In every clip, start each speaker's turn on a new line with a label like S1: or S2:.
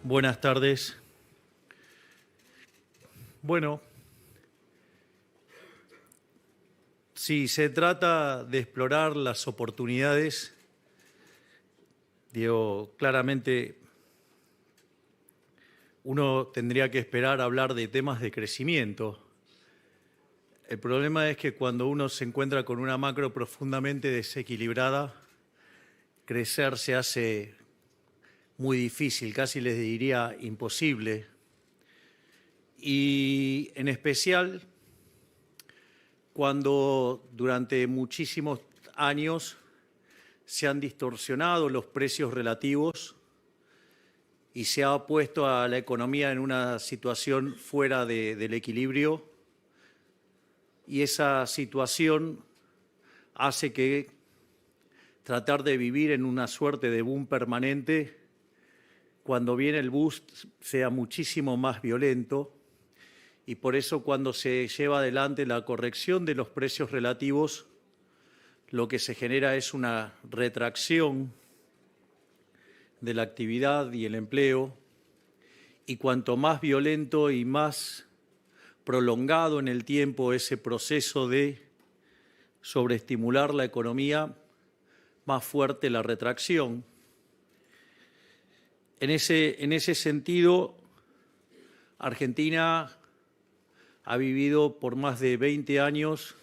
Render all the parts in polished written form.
S1: Buenas tardes. Bueno, si se trata de explorar las oportunidades, claramente uno tendría que esperar a hablar de temas de crecimiento. El problema es que cuando uno se encuentra con una macro profundamente desequilibrada, crecer se hace muy difícil, casi les diría imposible. Y en especial cuando durante muchísimos años se han distorsionado los precios relativos y se ha puesto a la economía en una situación fuera del equilibrio, y esa situación hace que tratar de vivir en una suerte de boom permanente, cuando viene el boost, sea muchísimo más violento, y por eso cuando se lleva adelante la corrección de los precios relativos, lo que se genera es una retracción de la actividad y el empleo, y cuanto más violento y más prolongado en el tiempo ese proceso de sobreestimular la economía, más fuerte la retracción. En ese sentido, Argentina ha vivido por más de 20 años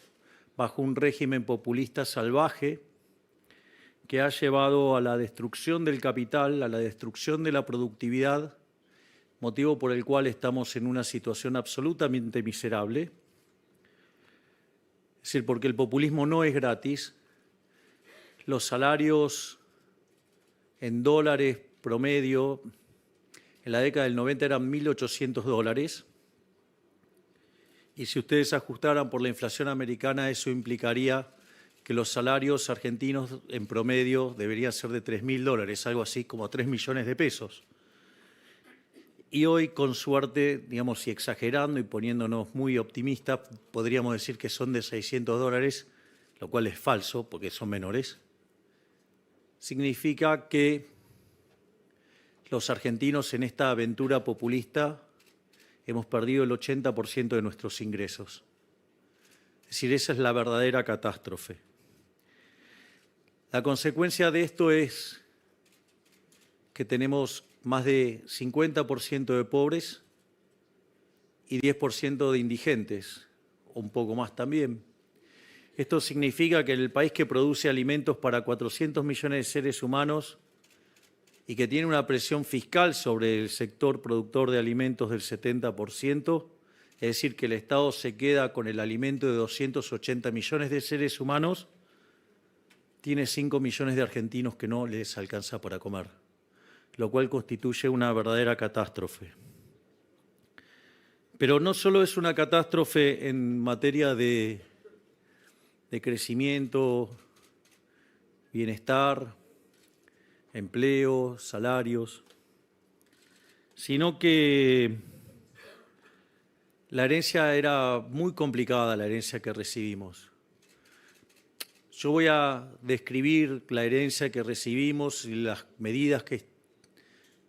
S1: bajo un régimen populista salvaje que ha llevado a la destrucción del capital, a la destrucción de la productividad, motivo por el cual estamos en una situación absolutamente miserable. Es decir, porque el populismo no es gratis. Los salarios en dólares promedio en la década del 90 eran $1.800, y si ustedes ajustaran por la inflación americana, eso implicaría que los salarios argentinos en promedio deberían ser de $3.000, algo así como 3 millones de pesos. Y hoy, con suerte, digamos, y exagerando y poniéndonos muy optimistas, podríamos decir que son de $600, lo cual es falso porque son menores. Significa que los argentinos en esta aventura populista hemos perdido el 80% de nuestros ingresos. Es decir, esa es la verdadera catástrofe. La consecuencia de esto es que tenemos más de 50% de pobres y 10% de indigentes, o un poco más también. Esto significa que en el país que produce alimentos para 400 millones de seres humanos y que tiene una presión fiscal sobre el sector productor de alimentos del 70%, es decir, que el Estado se queda con el alimento de 280 millones de seres humanos, tiene 5 millones de argentinos que no les alcanza para comer, lo cual constituye una verdadera catástrofe. Pero no solo es una catástrofe en materia de crecimiento, bienestar, empleo, salarios, sino que la herencia era muy complicada, la herencia que recibimos. Yo voy a describir la herencia que recibimos y las medidas que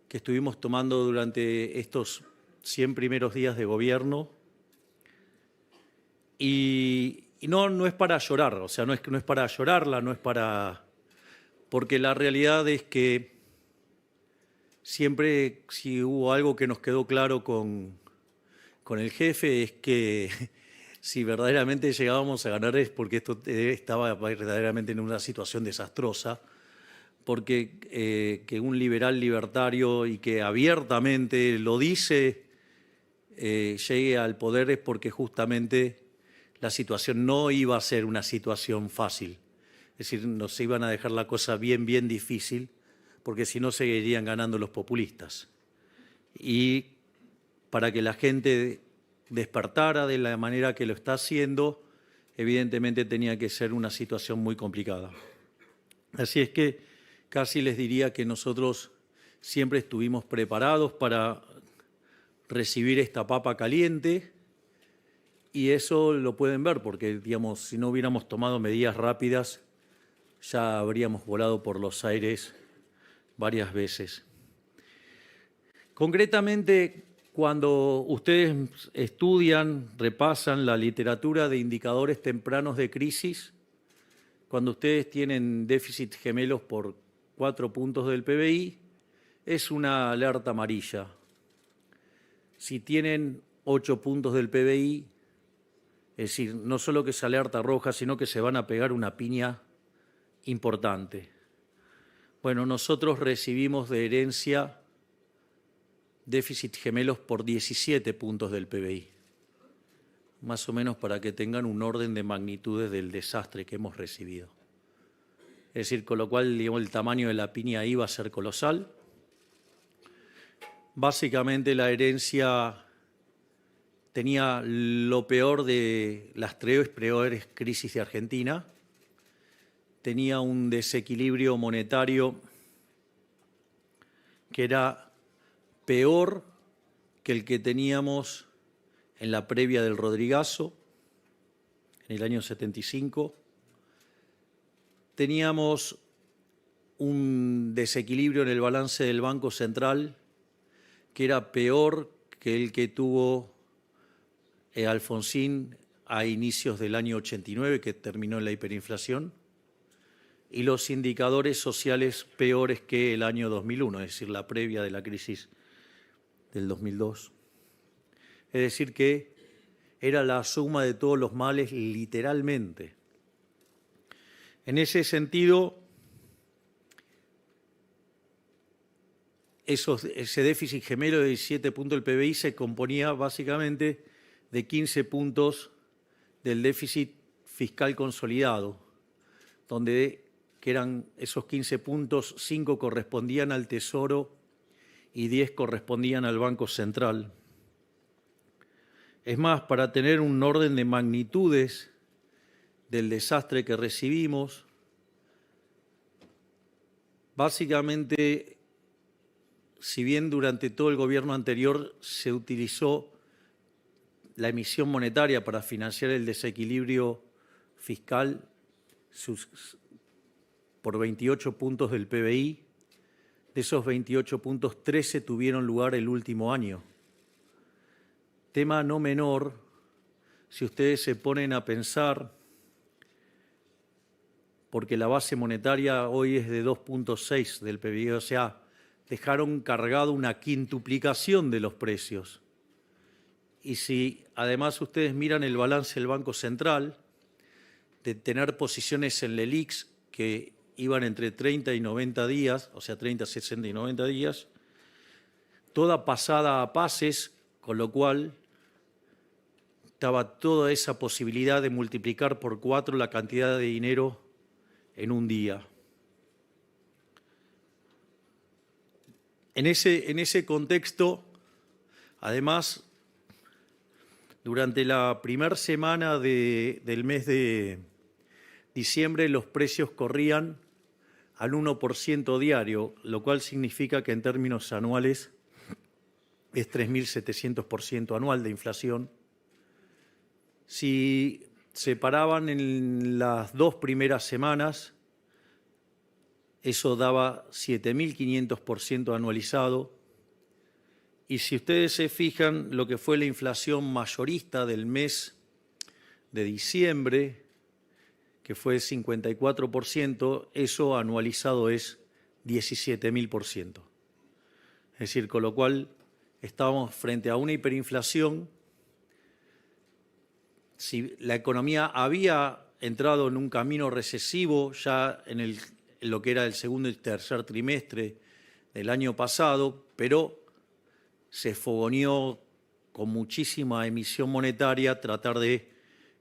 S1: estuvimos tomando durante estos 100 primeros días de gobierno. Y no es para llorar, o sea, no es para llorarla, no es para... Porque la realidad es que siempre, si hubo algo que nos quedó claro con el jefe, es que si verdaderamente llegábamos a ganar es porque esto estaba verdaderamente en una situación desastrosa, porque que un liberal libertario y que abiertamente lo dice llegue al poder es porque justamente la situación no iba a ser una situación fácil. Es decir, nos iban a dejar la cosa bien difícil, porque si no seguirían ganando los populistas. Y para que la gente despertara de la manera que lo está haciendo, evidentemente tenía que ser una situación muy complicada. Así es que casi les diría que nosotros siempre estuvimos preparados para recibir esta papa caliente, y eso lo pueden ver porque, digamos, si no hubiéramos tomado medidas rápidas, ya habríamos volado por los aires varias veces. Concretamente, cuando ustedes estudian, repasan la literatura de indicadores tempranos de crisis, cuando ustedes tienen déficit gemelos por 4 puntos del PBI, es una alerta amarilla. Si tienen 8 puntos del PBI, es decir, no solo que es alerta roja, sino que se van a pegar una piña importante. Bueno, nosotros recibimos de herencia déficit gemelos por 17 puntos del PBI, más o menos para que tengan un orden de magnitudes del desastre que hemos recibido. Es decir, con lo cual, digamos, el tamaño de la piña ahí va a ser colosal. Básicamente la herencia tenía lo peor de las 3 peores crisis de Argentina, tenía un desequilibrio monetario que era peor que el que teníamos en la previa del Rodrigazo, en el año 75. Teníamos un desequilibrio en el balance del Banco Central que era peor que el que tuvo Alfonsín a inicios del año 89, que terminó en la hiperinflación, y los indicadores sociales peores que el año 2001, es decir, la previa de la crisis del 2002. Es decir, que era la suma de todos los males literalmente. En ese sentido, ese déficit gemelo de 17 puntos del PBI se componía básicamente de 15 puntos del déficit fiscal consolidado, donde que eran esos 15 puntos, 5 correspondían al Tesoro y 10 correspondían al Banco Central. Es más, para tener un orden de magnitudes del desastre que recibimos, básicamente, si bien durante todo el gobierno anterior se utilizó la emisión monetaria para financiar el desequilibrio fiscal por 28 puntos del PBI, de esos 28 puntos, 13 tuvieron lugar el último año. Tema no menor, si ustedes se ponen a pensar, porque la base monetaria hoy es de 2.6 del PBI, o sea, dejaron cargado una quintuplicación de los precios. Y si además ustedes miran el balance del Banco Central, de tener posiciones en LELIQs que iban entre 30 y 90 días, o sea, 30, 60 y 90 días, toda pasada a pases, con lo cual estaba toda esa posibilidad de multiplicar por 4 la cantidad de dinero en un día. En ese contexto, además, durante la primera semana del mes de diciembre, los precios corrían al 1% diario, lo cual significa que en términos anuales es 3.700% anual de inflación. Si se paraban en las 2 primeras semanas, eso daba 7.500% anualizado. Y si ustedes se fijan lo que fue la inflación mayorista del mes de diciembre, que fue 54%, eso anualizado es 17.000%. Es decir, con lo cual estábamos frente a una hiperinflación. Si la economía había entrado en un camino recesivo ya en lo que era el segundo y tercer trimestre del año pasado, pero se fogoneó con muchísima emisión monetaria tratar de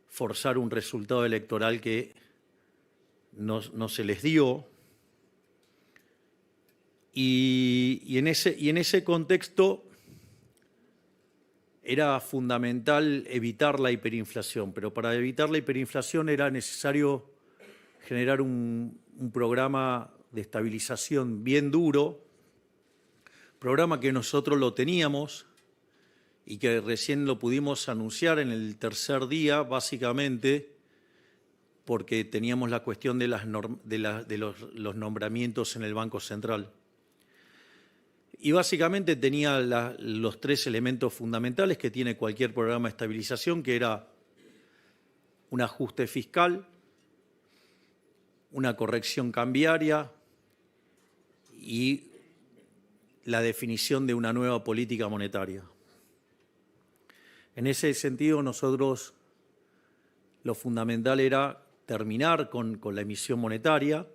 S1: forzar un resultado electoral que no se les dio. Y en ese contexto era fundamental evitar la hiperinflación, pero para evitar la hiperinflación era necesario generar un programa de estabilización bien duro, programa que nosotros lo teníamos y que recién lo pudimos anunciar en el tercer día, básicamente porque teníamos la cuestión de los nombramientos en el Banco Central. Y básicamente tenía los tres elementos fundamentales que tiene cualquier programa de estabilización, que era un ajuste fiscal, una corrección cambiaria y la definición de una nueva política monetaria. En ese sentido, nosotros lo fundamental era terminar con la emisión monetaria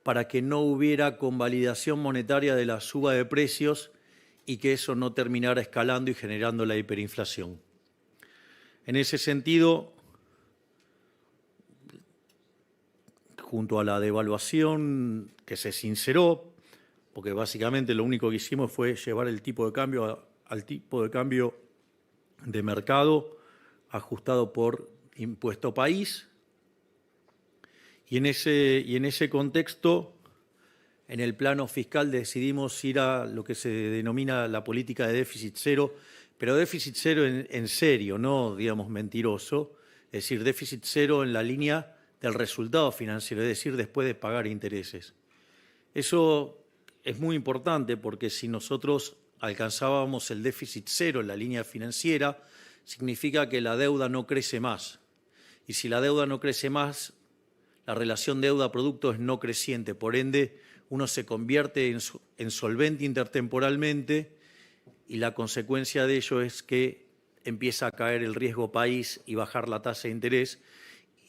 S1: para que no hubiera convalidación monetaria de la suba de precios y que eso no terminara escalando y generando la hiperinflación. En ese sentido, junto a la devaluación que se sinceró, porque básicamente lo único que hicimos fue llevar el tipo de cambio al tipo de cambio de mercado ajustado por impuesto país, y en ese contexto, en el plano fiscal decidimos ir a lo que se denomina la política de déficit cero, pero déficit cero en serio, no, digamos, mentiroso, es decir, déficit cero en la línea del resultado financiero, es decir, después de pagar intereses. Eso es muy importante porque si nosotros alcanzábamos el déficit cero en la línea financiera, significa que la deuda no crece más. Y si la deuda no crece más, la relación deuda-producto es no creciente. Por ende, uno se convierte en solvente intertemporalmente y la consecuencia de ello es que empieza a caer el riesgo país y bajar la tasa de interés,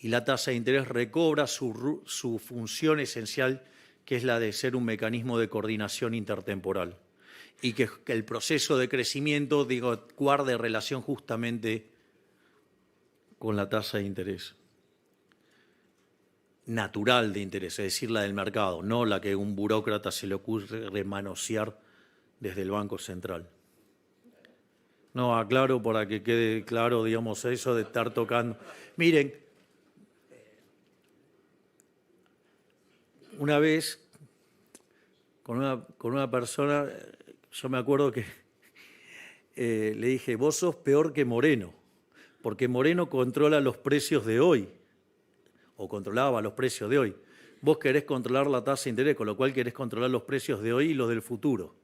S1: y la tasa de interés recobra su función esencial, que es la de ser un mecanismo de coordinación intertemporal, y que el proceso de crecimiento, guarde relación justamente con la tasa de interés natural de interés, es decir, la del mercado, no la que a un burócrata se le ocurre manosear desde el Banco Central. No, aclaro para que quede claro, digamos, eso de estar tocando. Miren, una vez con una persona, yo me acuerdo que le dije, vos sos peor que Moreno, porque Moreno controla los precios de hoy, o controlaba los precios de hoy. Vos querés controlar la tasa de interés, con lo cual querés controlar los precios de hoy y los del futuro.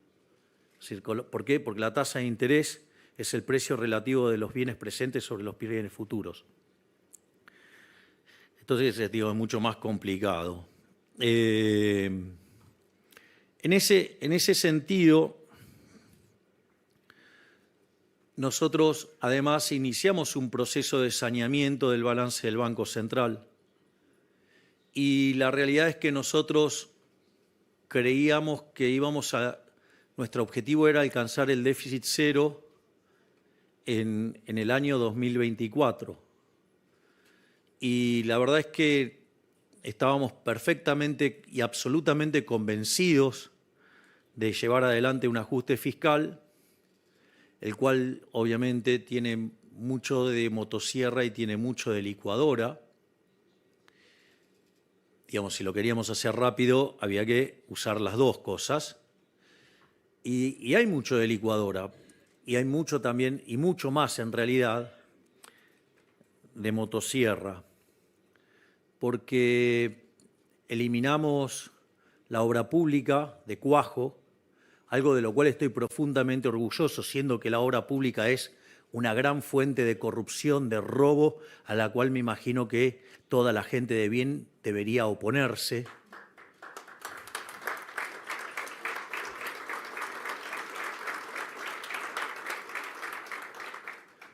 S1: Es decir, ¿por qué? Porque la tasa de interés es el precio relativo de los bienes presentes sobre los bienes futuros. Entonces, es mucho más complicado. En ese sentido, nosotros además iniciamos un proceso de saneamiento del balance del Banco Central. Y la realidad es que nosotros creíamos que nuestro objetivo era alcanzar el déficit cero en el año 2024. Y la verdad es que estábamos perfectamente y absolutamente convencidos de llevar adelante un ajuste fiscal, el cual obviamente tiene mucho de motosierra y tiene mucho de licuadora. Digamos, si lo queríamos hacer rápido, había que usar las dos cosas. Y hay mucho de licuadora, y hay mucho también, y mucho más en realidad, de motosierra, porque eliminamos la obra pública de cuajo, algo de lo cual estoy profundamente orgulloso, siendo que la obra pública es una gran fuente de corrupción, de robo, a la cual me imagino que toda la gente de bien debería oponerse.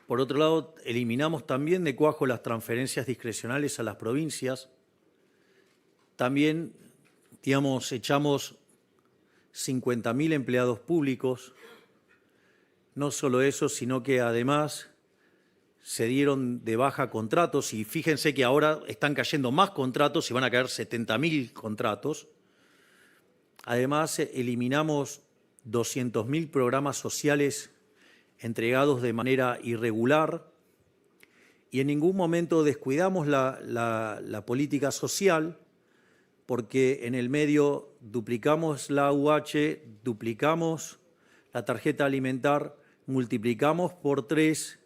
S1: Por otro lado, eliminamos también de cuajo las transferencias discrecionales a las provincias. También, digamos, echamos 50.000 empleados públicos. No solo eso, sino que además se dieron de baja contratos, y fíjense que ahora están cayendo más contratos y van a caer 70.000 contratos. Además, eliminamos 200.000 programas sociales entregados de manera irregular, y en ningún momento descuidamos la política social, porque en el medio duplicamos la AUH, duplicamos la tarjeta alimentar, multiplicamos por 3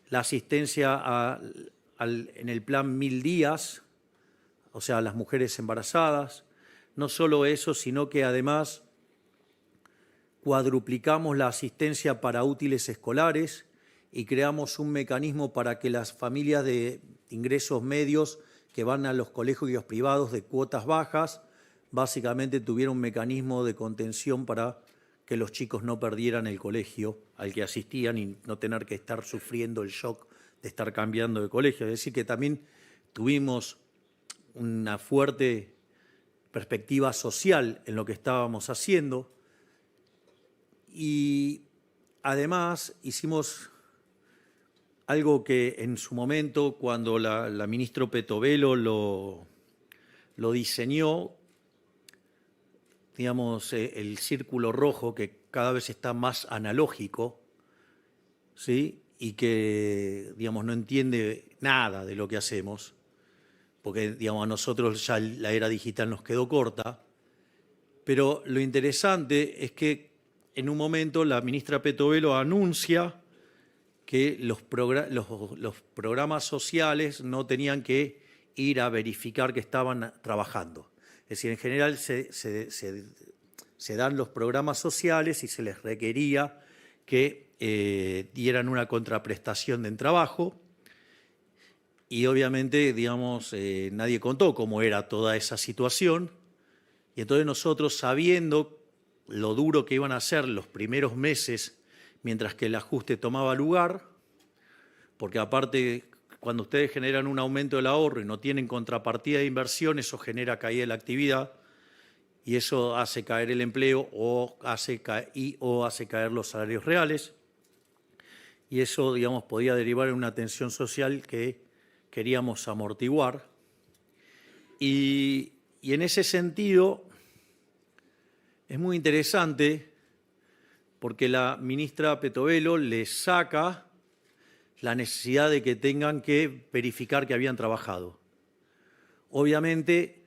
S1: la asistencia en el plan 1000 días, o sea, a las mujeres embarazadas. No solo eso, sino que además cuadruplicamos la asistencia para útiles escolares y creamos un mecanismo para que las familias de ingresos medios que van a los colegios privados de cuotas bajas, básicamente tuvieran un mecanismo de contención para que los chicos no perdieran el colegio al que asistían y no tener que estar sufriendo el shock de estar cambiando de colegio. Es decir, que también tuvimos una fuerte perspectiva social en lo que estábamos haciendo y además hicimos algo que en su momento, cuando la ministra Petovelo lo diseñó, digamos, el círculo rojo, que cada vez está más analógico, ¿sí? Y que, digamos, no entiende nada de lo que hacemos, porque, digamos, a nosotros ya la era digital nos quedó corta. Pero lo interesante es que en un momento la ministra Petovelo anuncia que los programas sociales no tenían que ir a verificar que estaban trabajando. Es decir, en general se dan los programas sociales y se les requería que dieran una contraprestación de trabajo y obviamente, digamos, nadie contó cómo era toda esa situación y entonces nosotros, sabiendo lo duro que iban a ser los primeros meses mientras que el ajuste tomaba lugar, porque aparte, cuando ustedes generan un aumento del ahorro y no tienen contrapartida de inversión, eso genera caída de la actividad y eso hace caer el empleo o hace caer los salarios reales. Y eso, digamos, podía derivar en una tensión social que queríamos amortiguar. Y en ese sentido es muy interesante porque la ministra Petovelo le saca la necesidad de que tengan que verificar que habían trabajado. Obviamente,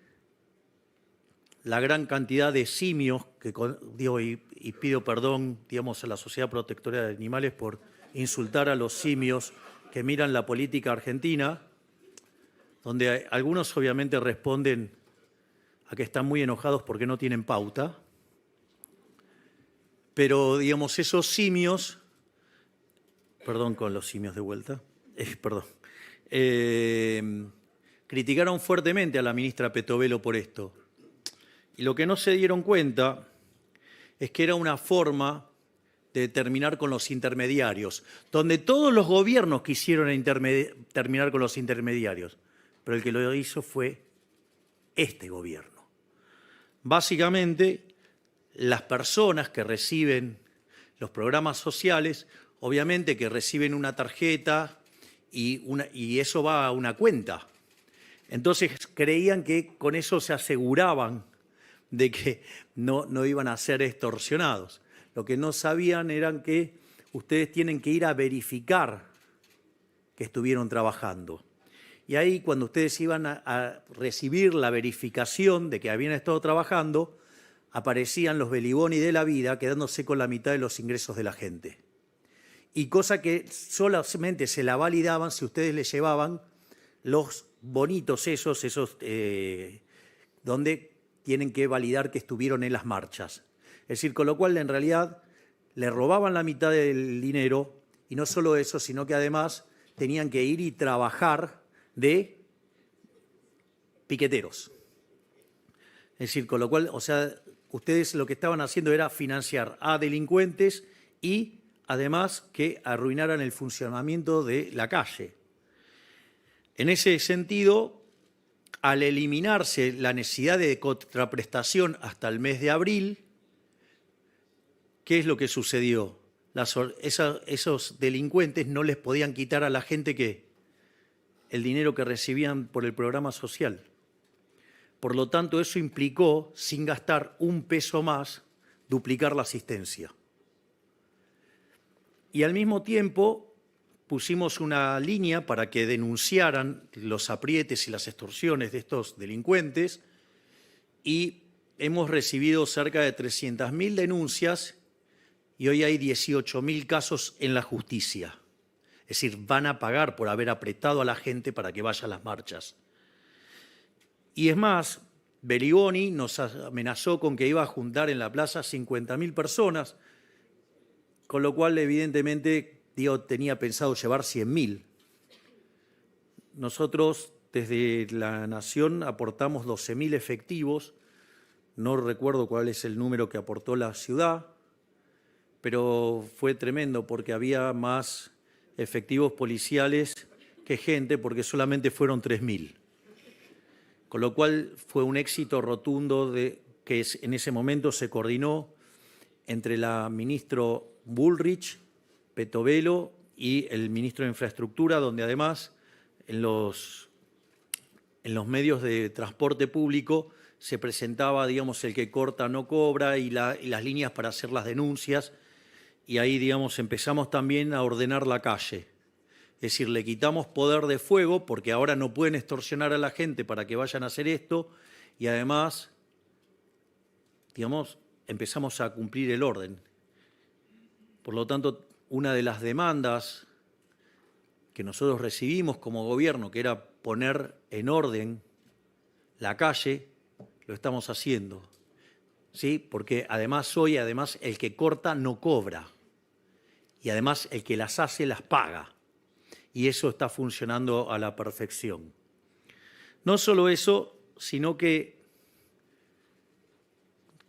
S1: la gran cantidad de simios, y pido perdón, digamos, a la Sociedad Protectora de Animales por insultar a los simios que miran la política argentina, donde algunos obviamente responden a que están muy enojados porque no tienen pauta, pero, digamos, esos simios, perdón con los simios de vuelta, criticaron fuertemente a la ministra Petovelo por esto. Y lo que no se dieron cuenta es que era una forma de terminar con los intermediarios, donde todos los gobiernos quisieron terminar con los intermediarios, pero el que lo hizo fue este gobierno. Básicamente, las personas que reciben los programas sociales, obviamente que reciben una tarjeta y eso va a una cuenta. Entonces creían que con eso se aseguraban de que no iban a ser extorsionados. Lo que no sabían eran que ustedes tienen que ir a verificar que estuvieron trabajando. Y ahí, cuando ustedes iban a recibir la verificación de que habían estado trabajando, aparecían los Beliboni de la vida quedándose con la mitad de los ingresos de la gente. Y cosa que solamente se la validaban si ustedes les llevaban los bonitos esos donde tienen que validar que estuvieron en las marchas. Es decir, con lo cual en realidad le robaban la mitad del dinero y no solo eso, sino que además tenían que ir y trabajar de piqueteros. Es decir, con lo cual, o sea, ustedes lo que estaban haciendo era financiar a delincuentes y además que arruinaran el funcionamiento de la calle. En ese sentido, al eliminarse la necesidad de contraprestación hasta el mes de abril, ¿qué es lo que sucedió? Esos delincuentes no les podían quitar a la gente el dinero que recibían por el programa social. Por lo tanto, eso implicó, sin gastar un peso más, duplicar la asistencia. Y al mismo tiempo pusimos una línea para que denunciaran los aprietes y las extorsiones de estos delincuentes y hemos recibido cerca de 300.000 denuncias y hoy hay 18.000 casos en la justicia. Es decir, van a pagar por haber apretado a la gente para que vaya a las marchas. Y es más, Berigoni nos amenazó con que iba a juntar en la plaza 50.000 personas, con lo cual evidentemente tenía pensado llevar 100.000. Nosotros desde la Nación aportamos 12.000 efectivos, no recuerdo cuál es el número que aportó la ciudad, pero fue tremendo porque había más efectivos policiales que gente, porque solamente fueron 3.000. Con lo cual fue un éxito rotundo que en ese momento se coordinó entre la ministro Bullrich, Petovelo y el ministro de Infraestructura, donde además en los medios de transporte público se presentaba, digamos, el que corta no cobra y las líneas para hacer las denuncias, y ahí, digamos, empezamos también a ordenar la calle. Es decir, le quitamos poder de fuego porque ahora no pueden extorsionar a la gente para que vayan a hacer esto, y además, digamos, empezamos a cumplir el orden. Por lo tanto, una de las demandas que nosotros recibimos como gobierno, que era poner en orden la calle, lo estamos haciendo, ¿sí? Porque además hoy, el que corta no cobra, y además el que las hace las paga. Y eso está funcionando a la perfección. No solo eso, sino que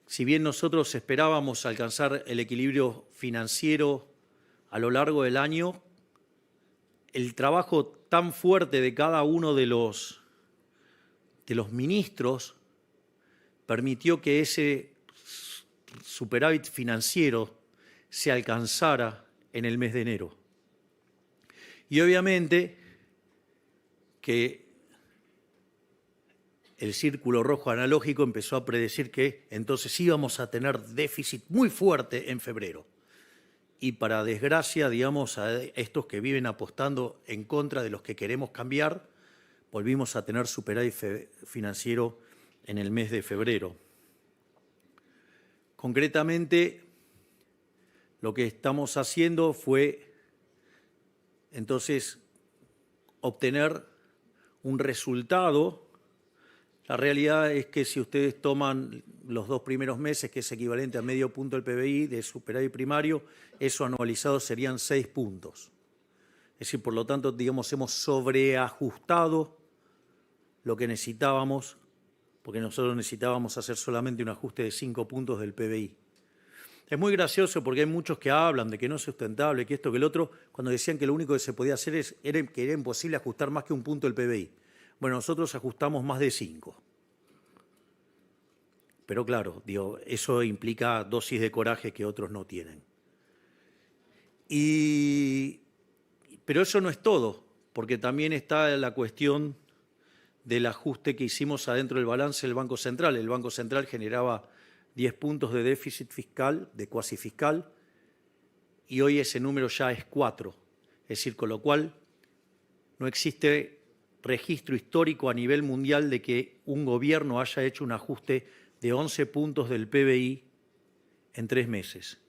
S1: si bien nosotros esperábamos alcanzar el equilibrio financiero a lo largo del año, el trabajo tan fuerte de cada uno de los ministros permitió que ese superávit financiero se alcanzara en el mes de enero. Y obviamente que el círculo rojo analógico empezó a predecir que entonces íbamos a tener déficit muy fuerte en febrero. Y para desgracia, digamos, a estos que viven apostando en contra de los que queremos cambiar, volvimos a tener superávit financiero en el mes de febrero. Concretamente, lo que estamos haciendo fue entonces obtener un resultado. La realidad es que si ustedes toman los 2 primeros meses, que es equivalente a medio punto del PBI de superávit primario, eso anualizado serían 6 puntos. Es decir, por lo tanto, digamos, hemos sobreajustado lo que necesitábamos, porque nosotros necesitábamos hacer solamente un ajuste de 5 puntos del PBI. Es muy gracioso porque hay muchos que hablan de que no es sustentable, que esto, que el otro, cuando decían que lo único que se podía hacer que era imposible ajustar más que un punto del PBI. Bueno, nosotros ajustamos más de 5. Pero claro, digo, eso implica dosis de coraje que otros no tienen. Pero eso no es todo, porque también está la cuestión del ajuste que hicimos adentro del balance del Banco Central. El Banco Central generaba 10 puntos de déficit fiscal, de cuasi fiscal, y hoy ese número ya es 4. Es decir, con lo cual no existe registro histórico a nivel mundial de que un gobierno haya hecho un ajuste de 11 puntos del PBI en 3 meses.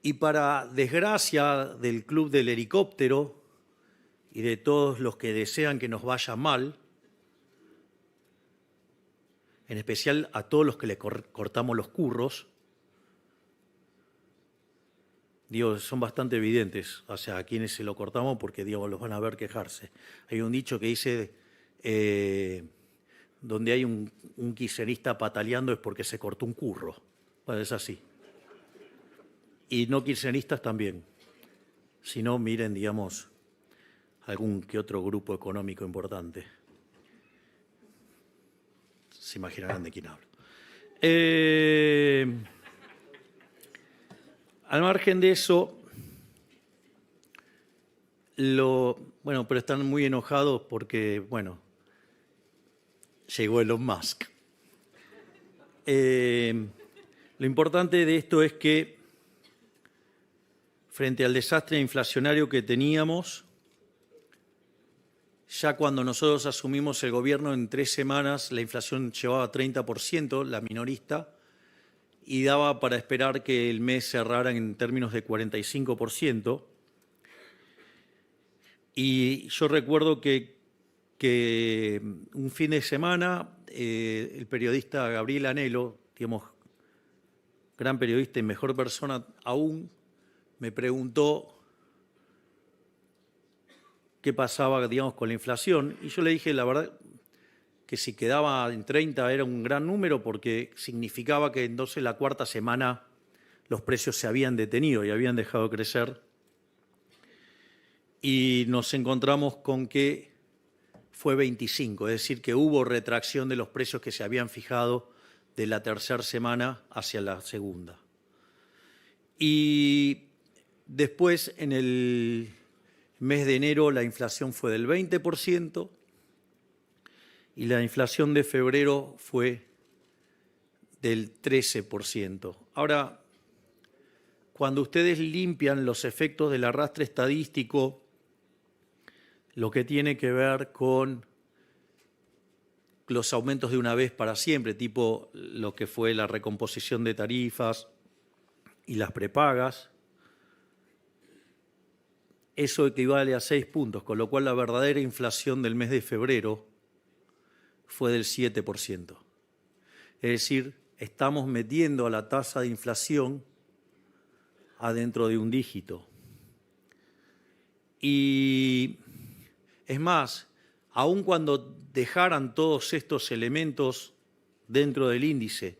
S1: Y para desgracia del Club del Helicóptero y de todos los que desean que nos vaya mal, en especial a todos los que le cortamos los curros, digo, son bastante evidentes, o sea, a quienes se lo cortamos porque, digo, los van a ver quejarse. Hay un dicho que dice, donde hay un kirchnerista pataleando es porque se cortó un curro. Bueno, es así. Y no kirchneristas también. Si no, miren, digamos, algún que otro grupo económico importante. Se imaginarán de quién hablo. Al margen de eso, bueno, pero están muy enojados porque, bueno, llegó Elon Musk. Lo importante de esto es que, frente al desastre inflacionario que teníamos, ya cuando nosotros asumimos el gobierno, en 3 semanas la inflación llevaba 30%, la minorista, y daba para esperar que el mes cerrara en términos de 45%. Y yo recuerdo que que un fin de semana el periodista Gabriel Anelo, digamos, gran periodista y mejor persona aún, me preguntó qué pasaba, digamos, con la inflación. Y yo le dije, la verdad, que si quedaba en 30 era un gran número porque significaba que entonces la cuarta semana los precios se habían detenido y habían dejado de crecer. Y nos encontramos con que fue 25, es decir, que hubo retracción de los precios que se habían fijado de la tercera semana hacia la segunda. Y después, en el mes de enero, la inflación fue del 20% y la inflación de febrero fue del 13%. Ahora, cuando ustedes limpian los efectos del arrastre estadístico, lo que tiene que ver con los aumentos de una vez para siempre, tipo lo que fue la recomposición de tarifas y las prepagas, eso equivale a 6 puntos, con lo cual la verdadera inflación del mes de febrero fue del 7%. Es decir, estamos metiendo a la tasa de inflación adentro de un dígito. Y es más, aun cuando dejaran todos estos elementos dentro del índice,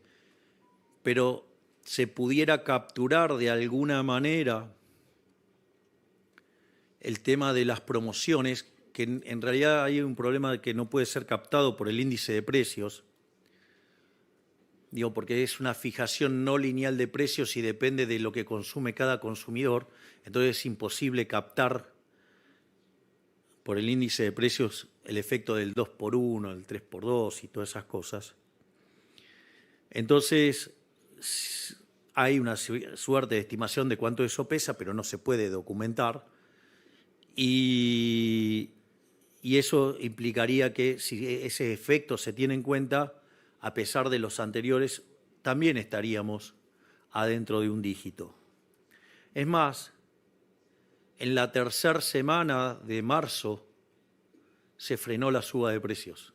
S1: pero se pudiera capturar de alguna manera el tema de las promociones, que en realidad hay un problema que no puede ser captado por el índice de precios, digo, porque es una fijación no lineal de precios y depende de lo que consume cada consumidor, entonces es imposible captar por el índice de precios el efecto del 2x1, el 3x2 y todas esas cosas. Entonces, hay una suerte de estimación de cuánto eso pesa, pero no se puede documentar. Y eso implicaría que si ese efecto se tiene en cuenta, a pesar de los anteriores, también estaríamos adentro de un dígito. Es más, en la tercera semana de marzo se frenó la suba de precios.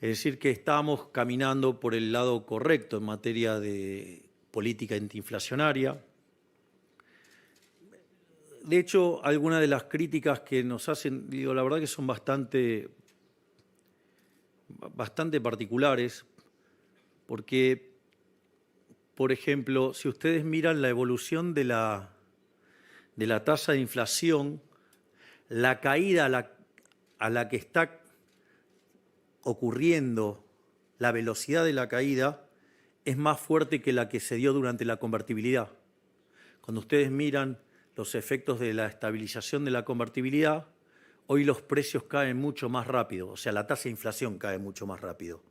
S1: Es decir, que estamos caminando por el lado correcto en materia de política antiinflacionaria. De hecho, algunas de las críticas que nos hacen, digo, la verdad que son bastante particulares, porque, por ejemplo, si ustedes miran la evolución de la tasa de inflación, la caída a la que está ocurriendo, la velocidad de la caída es más fuerte que la que se dio durante la convertibilidad. Cuando ustedes miran los efectos de la estabilización de la convertibilidad, hoy los precios caen mucho más rápido, o sea, la tasa de inflación cae mucho más rápido.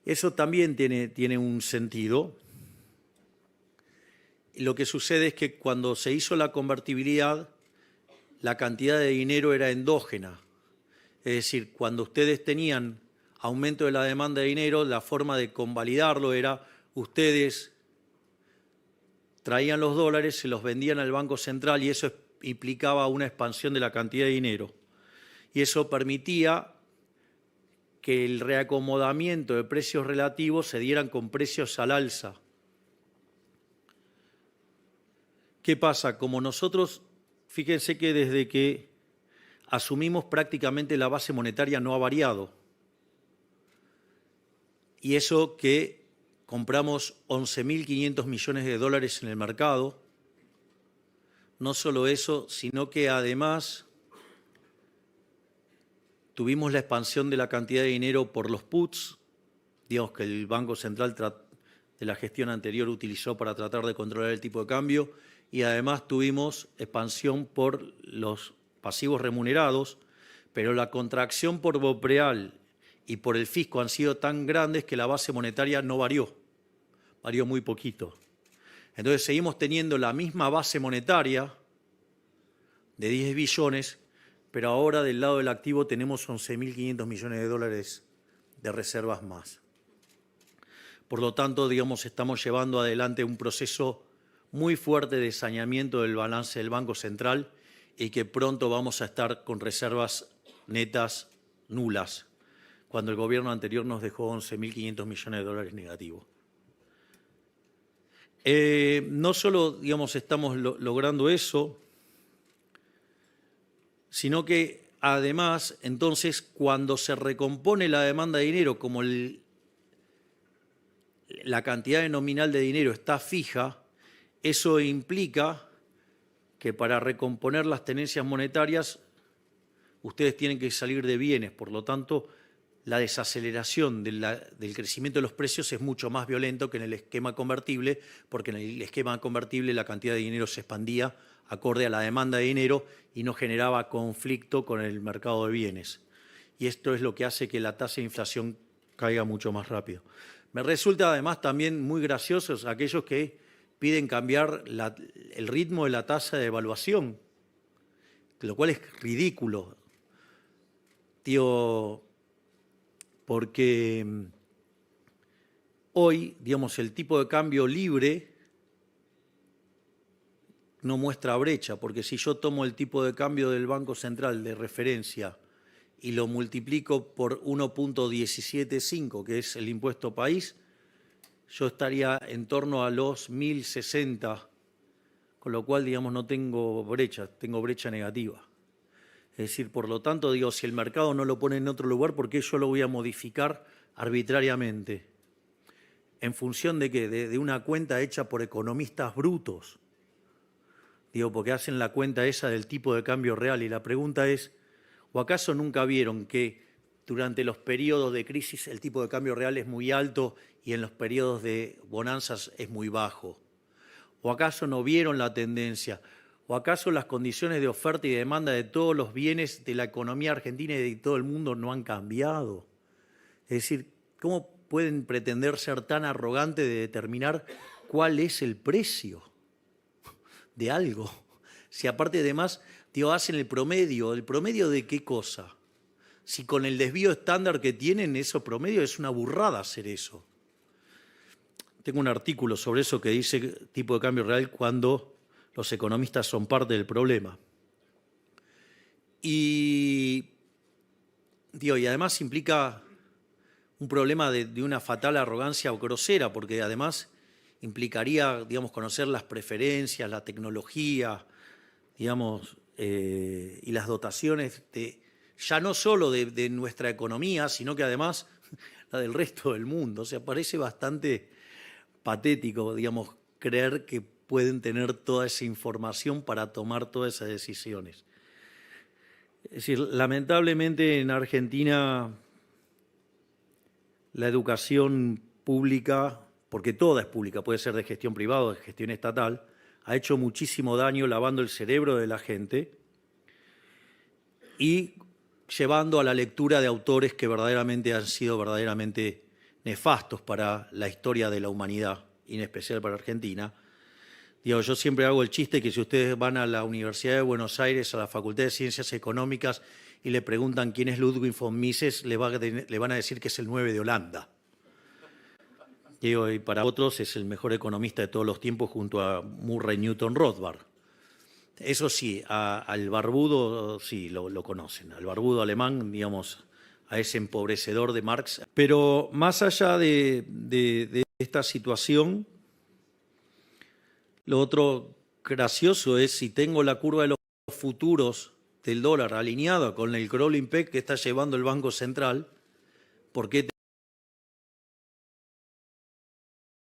S1: Eso también tiene un sentido. Lo que sucede es que cuando se hizo la convertibilidad, la cantidad de dinero era endógena. Es decir, cuando ustedes tenían aumento de la demanda de dinero, la forma de convalidarlo era ustedes traían los dólares, se los vendían al Banco Central y eso implicaba una expansión de la cantidad de dinero. Y eso permitía que el reacomodamiento de precios relativos se dieran con precios al alza. ¿Qué pasa? Como nosotros, fíjense que desde que asumimos prácticamente la base monetaria no ha variado. Y eso que compramos 11.500 millones de dólares en el mercado. No solo eso, sino que además tuvimos la expansión de la cantidad de dinero por los puts, digamos que el Banco Central de la gestión anterior utilizó para tratar de controlar el tipo de cambio, y además tuvimos expansión por los pasivos remunerados, pero la contracción por BOPREAL y por el fisco han sido tan grandes que la base monetaria no varió muy poquito. Entonces seguimos teniendo la misma base monetaria de 10 billones, pero ahora del lado del activo tenemos 11.500 millones de dólares de reservas más. Por lo tanto, digamos, estamos llevando adelante un proceso muy fuerte de saneamiento del balance del Banco Central y que pronto vamos a estar con reservas netas nulas, cuando el gobierno anterior nos dejó 11.500 millones de dólares negativos. No solo, digamos, estamos logrando eso, sino que además, entonces, cuando se recompone la demanda de dinero, como la cantidad nominal de dinero está fija, eso implica que para recomponer las tenencias monetarias ustedes tienen que salir de bienes. Por lo tanto, la desaceleración del crecimiento de los precios es mucho más violento que en el esquema convertible, porque en el esquema convertible la cantidad de dinero se expandía acorde a la demanda de dinero y no generaba conflicto con el mercado de bienes. Y esto es lo que hace que la tasa de inflación caiga mucho más rápido. Me resulta además también muy graciosos aquellos que piden cambiar el ritmo de la tasa de devaluación, lo cual es ridículo, porque hoy, digamos, el tipo de cambio libre no muestra brecha, porque si yo tomo el tipo de cambio del Banco Central de referencia y lo multiplico por 1.175, que es el impuesto país, yo estaría en torno a los 1.060, con lo cual, digamos, no tengo brecha, tengo brecha negativa. Es decir, por lo tanto, digo, si el mercado no lo pone en otro lugar, ¿por qué yo lo voy a modificar arbitrariamente? ¿En función de qué? De una cuenta hecha por economistas brutos. Digo, porque hacen la cuenta esa del tipo de cambio real. Y la pregunta es, ¿o acaso nunca vieron que durante los periodos de crisis el tipo de cambio real es muy alto y en los periodos de bonanzas es muy bajo? ¿O acaso no vieron la tendencia? ¿O acaso las condiciones de oferta y demanda de todos los bienes de la economía argentina y de todo el mundo no han cambiado? Es decir, ¿cómo pueden pretender ser tan arrogantes de determinar cuál es el precio de algo? Si aparte además, hacen el promedio de qué cosa. Si con el desvío estándar que tienen, eso promedio es una burrada hacer eso. Tengo un artículo sobre eso que dice tipo de cambio real cuando los economistas son parte del problema. Y además implica un problema de una fatal arrogancia o grosera, porque además implicaría, digamos, conocer las preferencias, la tecnología, digamos, y las dotaciones ya no solo de nuestra economía, sino que además la del resto del mundo. O sea, parece bastante patético, digamos, creer que pueden tener toda esa información para tomar todas esas decisiones. Es decir, lamentablemente en Argentina la educación pública, porque toda es pública, puede ser de gestión privada o de gestión estatal, ha hecho muchísimo daño lavando el cerebro de la gente y llevando a la lectura de autores que verdaderamente han sido verdaderamente nefastos para la historia de la humanidad, y en especial para Argentina. Yo siempre hago el chiste que si ustedes van a la Universidad de Buenos Aires, a la Facultad de Ciencias Económicas, y le preguntan quién es Ludwig von Mises, le van a decir que es el 9 de Holanda. Y para otros es el mejor economista de todos los tiempos junto a Murray Newton Rothbard. Eso sí, al barbudo sí lo conocen, al barbudo alemán, digamos, a ese empobrecedor de Marx. Pero más allá de esta situación, lo otro gracioso es si tengo la curva de los futuros del dólar alineada con el crawling peg que está llevando el Banco Central, ¿por qué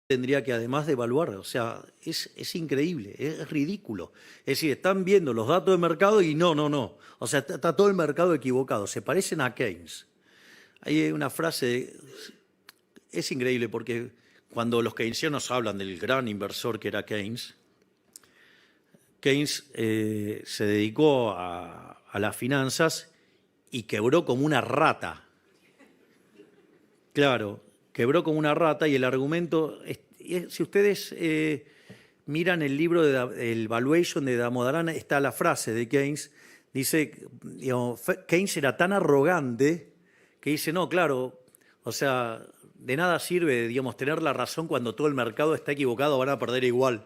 S1: tendría que además devaluar? O sea, es increíble, es ridículo. Es decir, están viendo los datos de mercado y no. O sea, está todo el mercado equivocado. Se parecen a Keynes. Hay una frase, es increíble porque cuando los keynesianos hablan del gran inversor que era Keynes, Keynes se dedicó a las finanzas y quebró como una rata. Claro, quebró como una rata y el argumento, si ustedes miran el libro el Valuation de Damodaran, está la frase de Keynes, dice, digamos, Keynes era tan arrogante que dice, no, claro, o sea, de nada sirve, digamos, tener la razón cuando todo el mercado está equivocado, van a perder igual.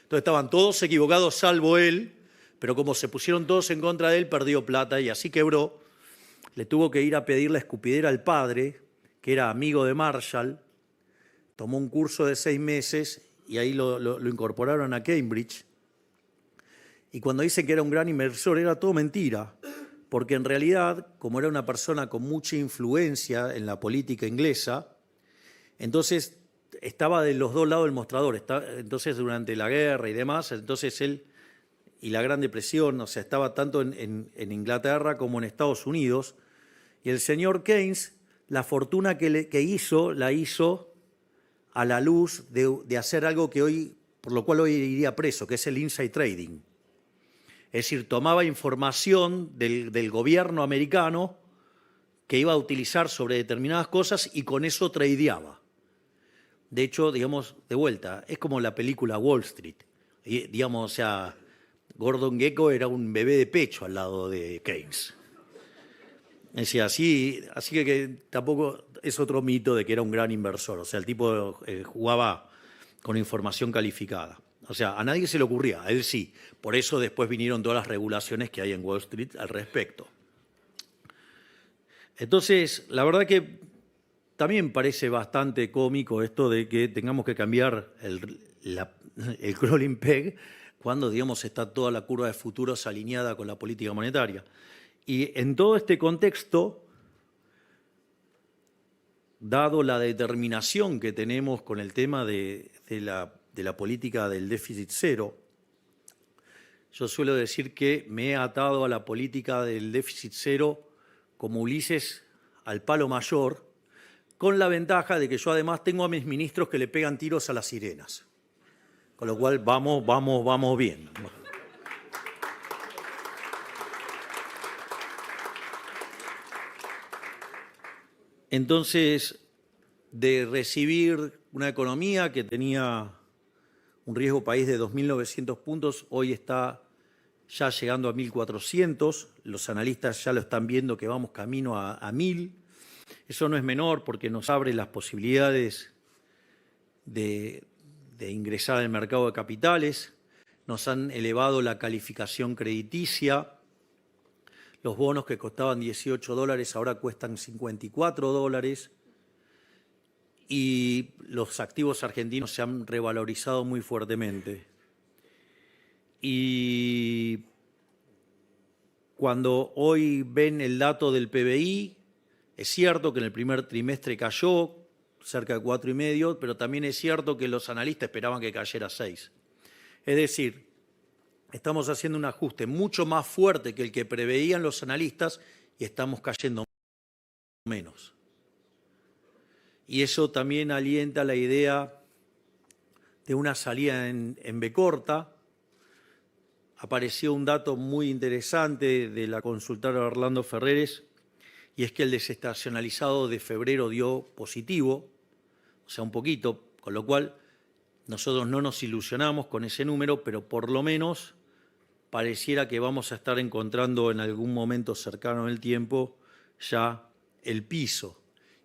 S1: Entonces estaban todos equivocados salvo él, pero como se pusieron todos en contra de él, perdió plata y así quebró. Le tuvo que ir a pedir la escupidera al padre, que era amigo de Marshall, tomó un curso de 6 meses y ahí lo incorporaron a Cambridge. Y cuando dicen que era un gran inversor, era todo mentira, porque en realidad, como era una persona con mucha influencia en la política inglesa, entonces estaba de los dos lados del mostrador. Entonces, durante la guerra y demás, entonces él y la Gran Depresión, o sea, estaba tanto en Inglaterra como en Estados Unidos. Y el señor Keynes, la fortuna que hizo, la hizo a la luz de hacer algo que hoy, por lo cual hoy iría preso, que es el inside trading. Es decir, tomaba información del gobierno americano que iba a utilizar sobre determinadas cosas y con eso tradeaba. De hecho, digamos, de vuelta, es como la película Wall Street. Y, digamos, o sea, Gordon Gekko era un bebé de pecho al lado de Keynes. Es decir, así que tampoco es otro mito de que era un gran inversor. O sea, el tipo jugaba con información calificada. O sea, a nadie se le ocurría, a él sí. Por eso después vinieron todas las regulaciones que hay en Wall Street al respecto. Entonces, la verdad que también parece bastante cómico esto de que tengamos que cambiar el crawling peg cuando, digamos, está toda la curva de futuros alineada con la política monetaria. Y en todo este contexto, dado la determinación que tenemos con el tema de la política del déficit cero, yo suelo decir que me he atado a la política del déficit cero como Ulises al palo mayor, con la ventaja de que yo además tengo a mis ministros que le pegan tiros a las sirenas. Con lo cual vamos bien. Entonces, de recibir una economía que tenía un riesgo país de 2.900 puntos, hoy está ya llegando a 1.400. Los analistas ya lo están viendo que vamos camino a 1.000. Eso no es menor porque nos abre las posibilidades de ingresar al mercado de capitales. Nos han elevado la calificación crediticia. Los bonos que costaban $18 ahora cuestan $54. Y los activos argentinos se han revalorizado muy fuertemente. Y cuando hoy ven el dato del PBI, es cierto que en el primer trimestre cayó cerca de 4,5, pero también es cierto que los analistas esperaban que cayera 6. Es decir, estamos haciendo un ajuste mucho más fuerte que el que preveían los analistas y estamos cayendo menos. Y eso también alienta la idea de una salida en B corta. Apareció un dato muy interesante de la consultora Orlando Ferreres, y es que el desestacionalizado de febrero dio positivo, o sea, un poquito, con lo cual nosotros no nos ilusionamos con ese número, pero por lo menos pareciera que vamos a estar encontrando en algún momento cercano en el tiempo ya el piso.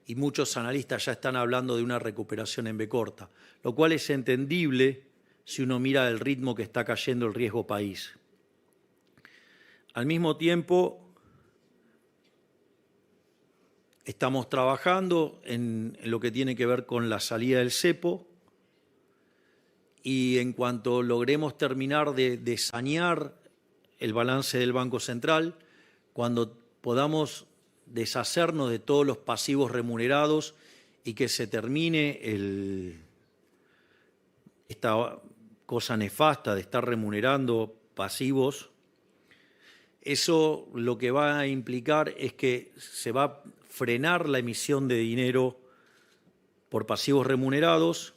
S1: Y muchos analistas ya están hablando de una recuperación en B corta, lo cual es entendible si uno mira el ritmo que está cayendo el riesgo país. Al mismo tiempo, estamos trabajando en lo que tiene que ver con la salida del cepo, y en cuanto logremos terminar de sanear el balance del Banco Central, cuando podamos deshacernos de todos los pasivos remunerados y que se termine esta cosa nefasta de estar remunerando pasivos, eso lo que va a implicar es que se va a frenar la emisión de dinero por pasivos remunerados.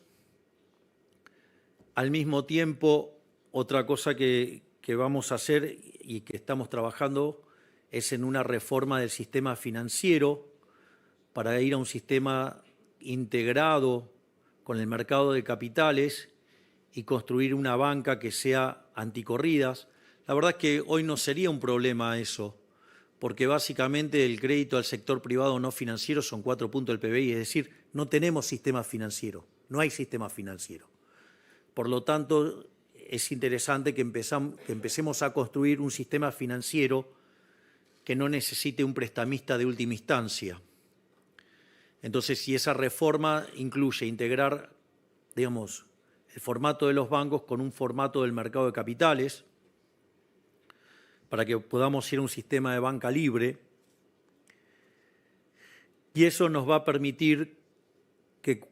S1: Al mismo tiempo, otra cosa que vamos a hacer y que estamos trabajando es en una reforma del sistema financiero para ir a un sistema integrado con el mercado de capitales y construir una banca que sea anticorridas. La verdad es que hoy no sería un problema eso, porque básicamente el crédito al sector privado no financiero son 4 puntos del PBI, es decir, no tenemos sistema financiero, no hay sistema financiero. Por lo tanto, es interesante que empecemos a construir un sistema financiero que no necesite un prestamista de última instancia. Entonces, si esa reforma incluye integrar, digamos, el formato de los bancos con un formato del mercado de capitales, para que podamos ir a un sistema de banca libre, y eso nos va a permitir que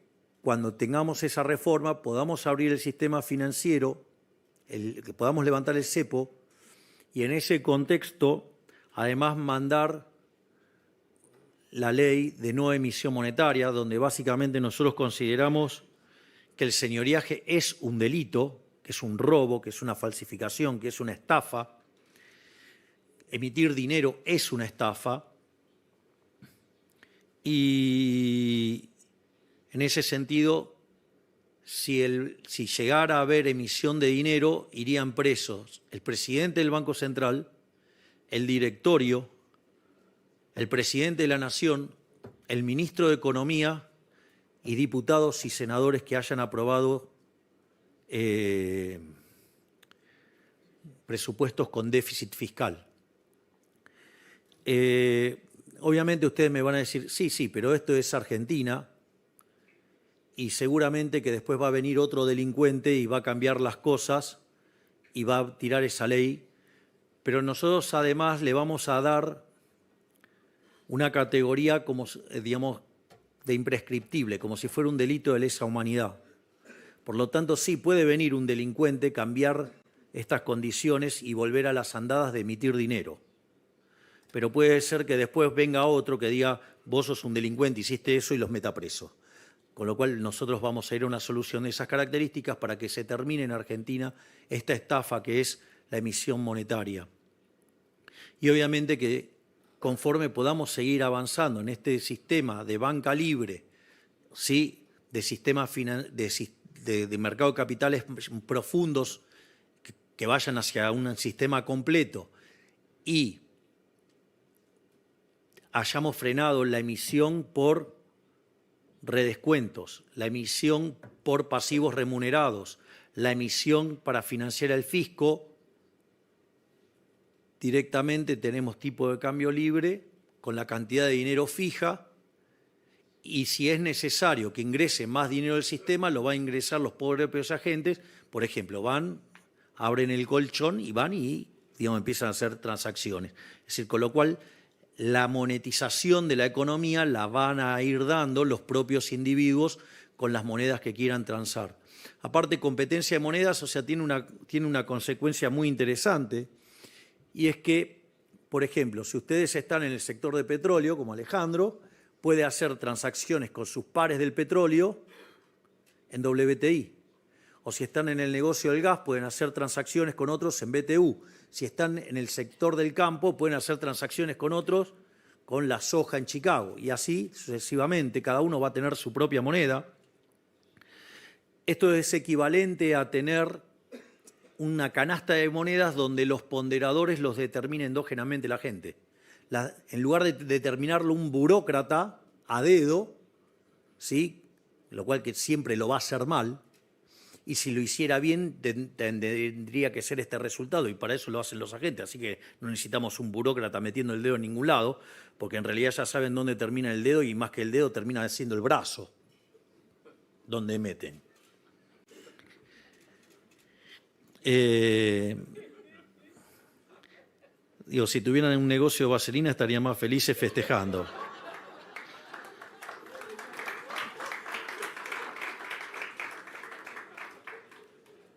S1: cuando tengamos esa reforma podamos abrir el sistema financiero, que podamos levantar el cepo, y en ese contexto, además, mandar la ley de no emisión monetaria, donde básicamente nosotros consideramos que el señoriaje es un delito, que es un robo, que es una falsificación, que es una estafa. Emitir dinero es una estafa. Y en ese sentido, si llegara a haber emisión de dinero, irían presos el presidente del Banco Central, el directorio, el presidente de la Nación, el ministro de Economía y diputados y senadores que hayan aprobado presupuestos con déficit fiscal. Obviamente ustedes me van a decir, sí, pero esto es Argentina y seguramente que después va a venir otro delincuente y va a cambiar las cosas y va a tirar esa ley, pero nosotros además le vamos a dar una categoría como, digamos, de imprescriptible, como si fuera un delito de lesa humanidad. Por lo tanto, sí puede venir un delincuente, cambiar estas condiciones y volver a las andadas de emitir dinero. Pero puede ser que después venga otro que diga, vos sos un delincuente, hiciste eso y los meta preso. Con lo cual nosotros vamos a ir a una solución de esas características para que se termine en Argentina esta estafa que es la emisión monetaria. Y obviamente que conforme podamos seguir avanzando en este sistema de banca libre, ¿sí?, de sistemas de mercado de capitales profundos que vayan hacia un sistema completo y hayamos frenado la emisión por redescuentos, la emisión por pasivos remunerados, la emisión para financiar el fisco, directamente tenemos tipo de cambio libre con la cantidad de dinero fija y si es necesario que ingrese más dinero al sistema, lo va a ingresar los propios agentes. Por ejemplo, abren el colchón y van y, digamos, empiezan a hacer transacciones. Es decir, con lo cual la monetización de la economía la van a ir dando los propios individuos con las monedas que quieran transar. Aparte, competencia de monedas, o sea, tiene una consecuencia muy interesante, y es que, por ejemplo, si ustedes están en el sector de petróleo, como Alejandro, puede hacer transacciones con sus pares del petróleo en WTI. O si están en el negocio del gas, pueden hacer transacciones con otros en BTU. Si están en el sector del campo, pueden hacer transacciones con otros con la soja en Chicago. Y así sucesivamente, cada uno va a tener su propia moneda. Esto es equivalente a tener una canasta de monedas donde los ponderadores los determina endógenamente la gente. En lugar de determinarlo un burócrata a dedo, ¿sí?, lo cual que siempre lo va a hacer mal, y si lo hiciera bien tendría que ser este resultado, y para eso lo hacen los agentes, así que no necesitamos un burócrata metiendo el dedo en ningún lado, porque en realidad ya saben dónde termina el dedo y más que el dedo termina siendo el brazo donde meten. Digo, si tuvieran un negocio de vaselina estarían más felices festejando.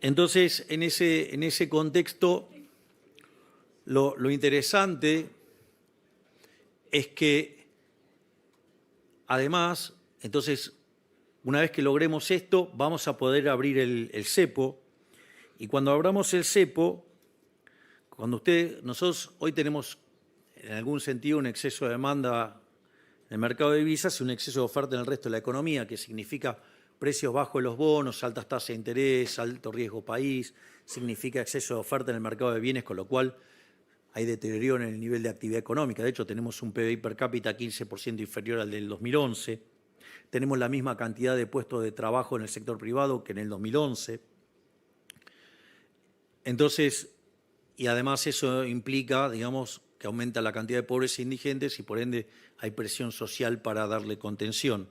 S1: Entonces, en ese contexto, lo interesante es que, además, entonces, una vez que logremos esto, vamos a poder abrir el cepo. Y cuando abramos el cepo, nosotros hoy tenemos, en algún sentido, un exceso de demanda en el mercado de divisas y un exceso de oferta en el resto de la economía, que significa precios bajos de los bonos, altas tasas de interés, alto riesgo país, significa exceso de oferta en el mercado de bienes, con lo cual hay deterioro en el nivel de actividad económica. De hecho, tenemos un PBI per cápita 15% inferior al del 2011. Tenemos la misma cantidad de puestos de trabajo en el sector privado que en el 2011. Entonces, y además eso implica, digamos, que aumenta la cantidad de pobres e indigentes y por ende hay presión social para darle contención.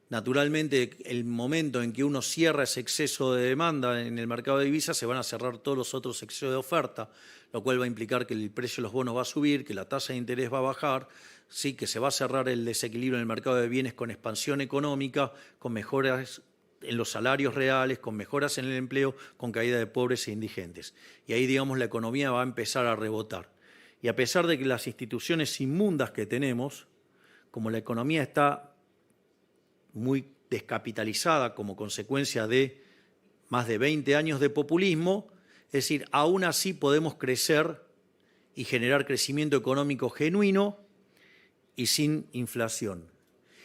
S1: Naturalmente, el momento en que uno cierra ese exceso de demanda en el mercado de divisas, se van a cerrar todos los otros excesos de oferta, lo cual va a implicar que el precio de los bonos va a subir, que la tasa de interés va a bajar, sí, que se va a cerrar el desequilibrio en el mercado de bienes con expansión económica, con mejoras en los salarios reales, con mejoras en el empleo, con caída de pobres e indigentes. Y ahí, digamos, la economía va a empezar a rebotar. Y a pesar de que las instituciones inmundas que tenemos, como la economía está muy descapitalizada como consecuencia de más de 20 años de populismo, es decir, aún así podemos crecer y generar crecimiento económico genuino y sin inflación.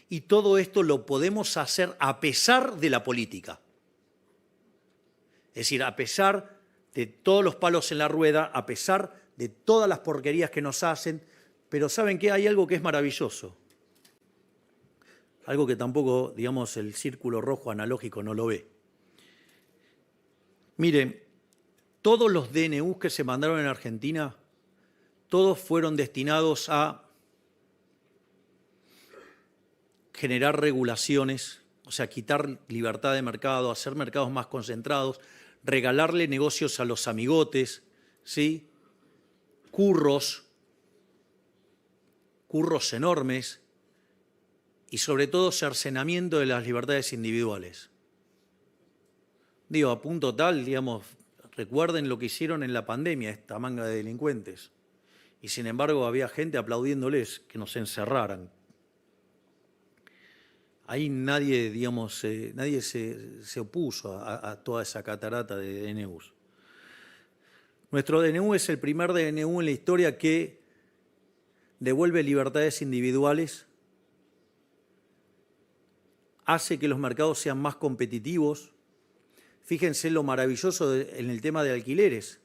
S1: Y todo esto lo podemos hacer a pesar de la política. Es decir, a pesar de todos los palos en la rueda, a pesar de todas las porquerías que nos hacen, pero ¿saben qué? Hay algo que es maravilloso. Algo que tampoco, digamos, el círculo rojo analógico no lo ve. Miren, todos los DNUs que se mandaron en Argentina, todos fueron destinados a generar regulaciones, o sea, quitar libertad de mercado, hacer mercados más concentrados, regalarle negocios a los amigotes, ¿sí? Curros enormes, y sobre todo cercenamiento de las libertades individuales. Digo, a punto tal, digamos, recuerden lo que hicieron en la pandemia esta manga de delincuentes. Y sin embargo había gente aplaudiéndoles que nos encerraran. Ahí nadie, digamos, nadie se opuso a toda esa catarata de DNUs. Nuestro DNU es el primer DNU en la historia que devuelve libertades individuales, hace que los mercados sean más competitivos. Fíjense lo maravilloso en el tema de alquileres,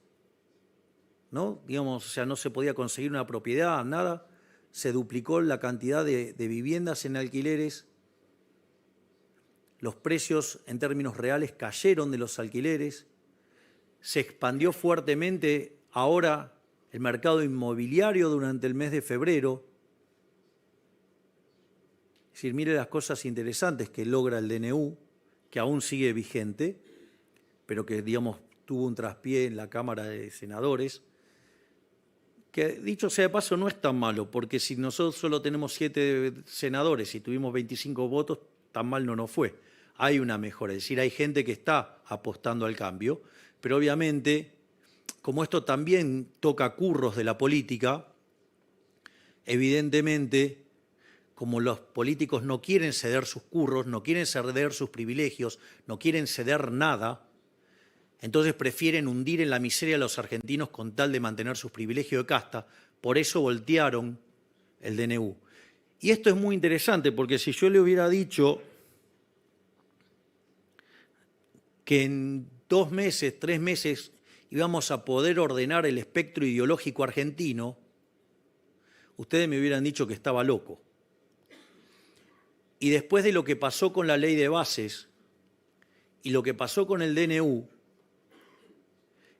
S1: ¿no? Digamos, o sea, no se podía conseguir una propiedad, nada. Se duplicó la cantidad de viviendas en alquileres. Los precios en términos reales cayeron de los alquileres. Se expandió fuertemente ahora el mercado inmobiliario durante el mes de febrero. Es decir, mire las cosas interesantes que logra el DNU, que aún sigue vigente, pero que, digamos, tuvo un traspié en la Cámara de Senadores, que, dicho sea de paso, no es tan malo, porque si nosotros solo tenemos 7 senadores y tuvimos 25 votos, tan mal no nos fue. Hay una mejora, es decir, hay gente que está apostando al cambio, pero obviamente, como esto también toca curros de la política, evidentemente, como los políticos no quieren ceder sus curros, no quieren ceder sus privilegios, no quieren ceder nada, entonces prefieren hundir en la miseria a los argentinos con tal de mantener sus privilegios de casta. Por eso voltearon el DNU. Y esto es muy interesante porque si yo le hubiera dicho que en 2 meses, 3 meses íbamos a poder ordenar el espectro ideológico argentino, ustedes me hubieran dicho que estaba loco. Y después de lo que pasó con la ley de bases y lo que pasó con el DNU,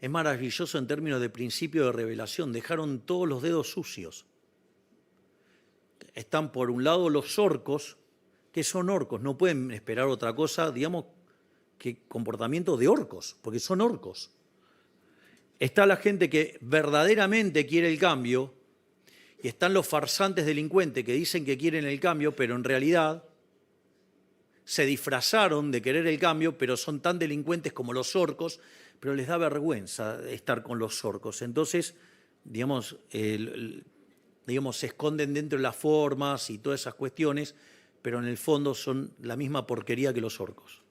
S1: es maravilloso en términos de principio de revelación. Dejaron todos los dedos sucios. Están por un lado los orcos, que son orcos, no pueden esperar otra cosa, digamos, que comportamiento de orcos, porque son orcos. Está la gente que verdaderamente quiere el cambio y están los farsantes delincuentes que dicen que quieren el cambio, pero en realidad se disfrazaron de querer el cambio, pero son tan delincuentes como los orcos, pero les da vergüenza estar con los orcos. Entonces, digamos, se esconden dentro de las formas y todas esas cuestiones, pero en el fondo son la misma porquería que los orcos.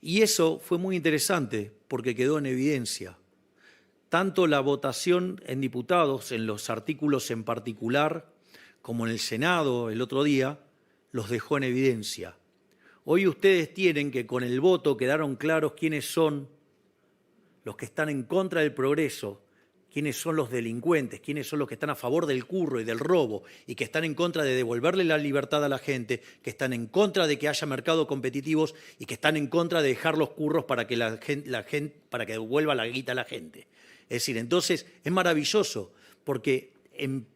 S1: Y eso fue muy interesante porque quedó en evidencia. Tanto la votación en diputados, en los artículos en particular, como en el Senado el otro día, los dejó en evidencia. Hoy ustedes tienen que con el voto quedaron claros quiénes son los que están en contra del progreso, quiénes son los delincuentes, quiénes son los que están a favor del curro y del robo y que están en contra de devolverle la libertad a la gente, que están en contra de que haya mercados competitivos y que están en contra de dejar los curros para que para que devuelva la guita a la gente. Es decir, entonces es maravilloso porque en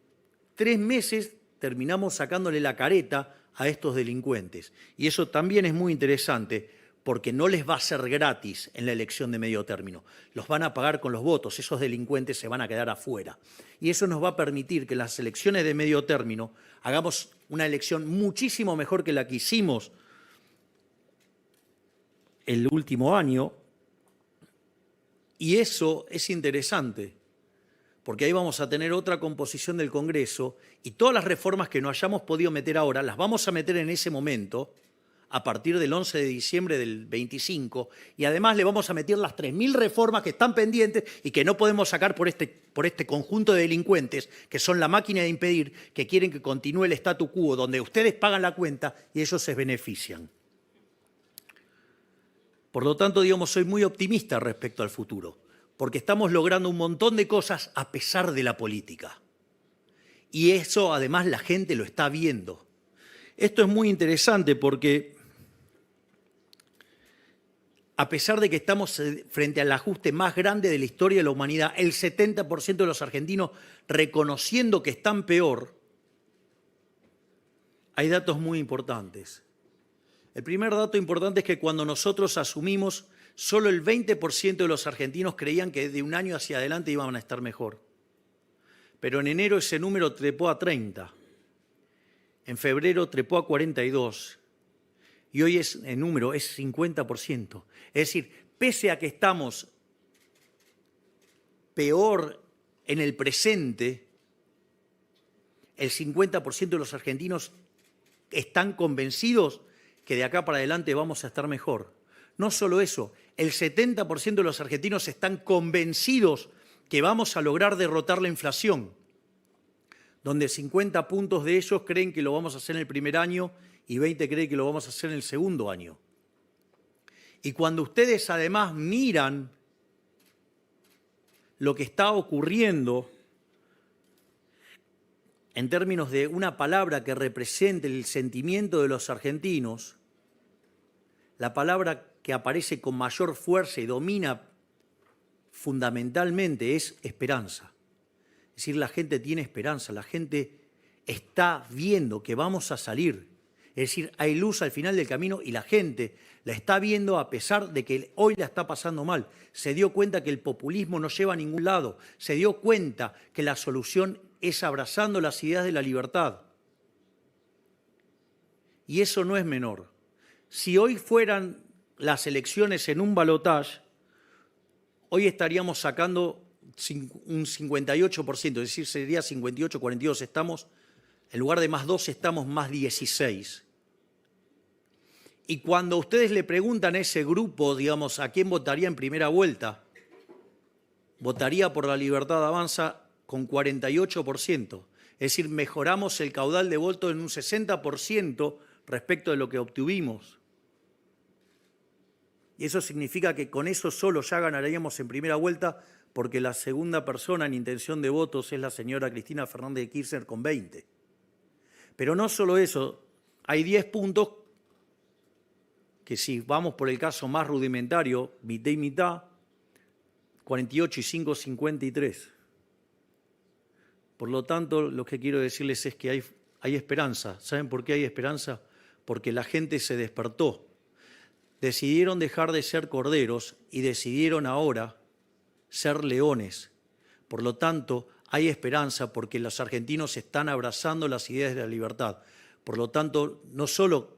S1: 3 meses terminamos sacándole la careta a estos delincuentes. Y eso también es muy interesante porque no les va a ser gratis en la elección de medio término. Los van a pagar con los votos, esos delincuentes se van a quedar afuera. Y eso nos va a permitir que en las elecciones de medio término hagamos una elección muchísimo mejor que la que hicimos el último año. Y eso es interesante, porque ahí vamos a tener otra composición del Congreso y todas las reformas que no hayamos podido meter ahora las vamos a meter en ese momento, a partir del 11 de diciembre del 25, y además le vamos a meter las 3.000 reformas que están pendientes y que no podemos sacar por este conjunto de delincuentes que son la máquina de impedir, que quieren que continúe el statu quo, donde ustedes pagan la cuenta y ellos se benefician. Por lo tanto, digamos, soy muy optimista respecto al futuro, porque estamos logrando un montón de cosas a pesar de la política. Y eso, además, la gente lo está viendo. Esto es muy interesante porque a pesar de que estamos frente al ajuste más grande de la historia de la humanidad, el 70% de los argentinos reconociendo que están peor, hay datos muy importantes. El primer dato importante es que cuando nosotros asumimos, solo el 20% de los argentinos creían que de un año hacia adelante iban a estar mejor. Pero en enero ese número trepó a 30, en febrero trepó a 42, y hoy el número es 50%. Es decir, pese a que estamos peor en el presente, el 50% de los argentinos están convencidos que de acá para adelante vamos a estar mejor. No solo eso, el 70% de los argentinos están convencidos que vamos a lograr derrotar la inflación, donde 50 puntos de ellos creen que lo vamos a hacer en el primer año y 20 creen que lo vamos a hacer en el segundo año. Y cuando ustedes además miran lo que está ocurriendo en términos de una palabra que represente el sentimiento de los argentinos, la palabra que aparece con mayor fuerza y domina fundamentalmente es esperanza. Es decir, la gente tiene esperanza, la gente está viendo que vamos a salir. Es decir, hay luz al final del camino y la gente la está viendo a pesar de que hoy la está pasando mal. Se dio cuenta que el populismo no lleva a ningún lado. Se dio cuenta que la solución es abrazando las ideas de la libertad. Y eso no es menor. Si hoy fueran las elecciones en un balotaje, hoy estaríamos sacando un 58%, es decir, sería 58-42. Estamos, en lugar de más 12, estamos más 16. Y cuando ustedes le preguntan a ese grupo, digamos, a quién votaría en primera vuelta, votaría por La Libertad Avanza con 48%. Es decir, mejoramos el caudal de votos en un 60% respecto de lo que obtuvimos. Y eso significa que con eso solo ya ganaríamos en primera vuelta, porque la segunda persona en intención de votos es la señora Cristina Fernández de Kirchner con 20. Pero no solo eso, hay 10 puntos que si vamos por el caso más rudimentario, mitad y mitad, 48 y 5, 53. Por lo tanto, lo que quiero decirles es que hay esperanza. ¿Saben por qué hay esperanza? Porque la gente se despertó. Decidieron dejar de ser corderos y decidieron ahora ser leones. Por lo tanto, hay esperanza porque los argentinos están abrazando las ideas de la libertad. Por lo tanto, no solo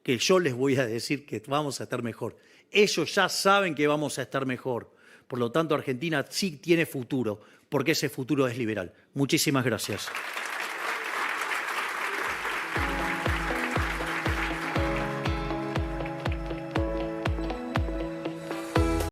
S1: que yo les voy a decir que vamos a estar mejor, ellos ya saben que vamos a estar mejor. Por lo tanto, Argentina sí tiene futuro, porque ese futuro es liberal. Muchísimas gracias.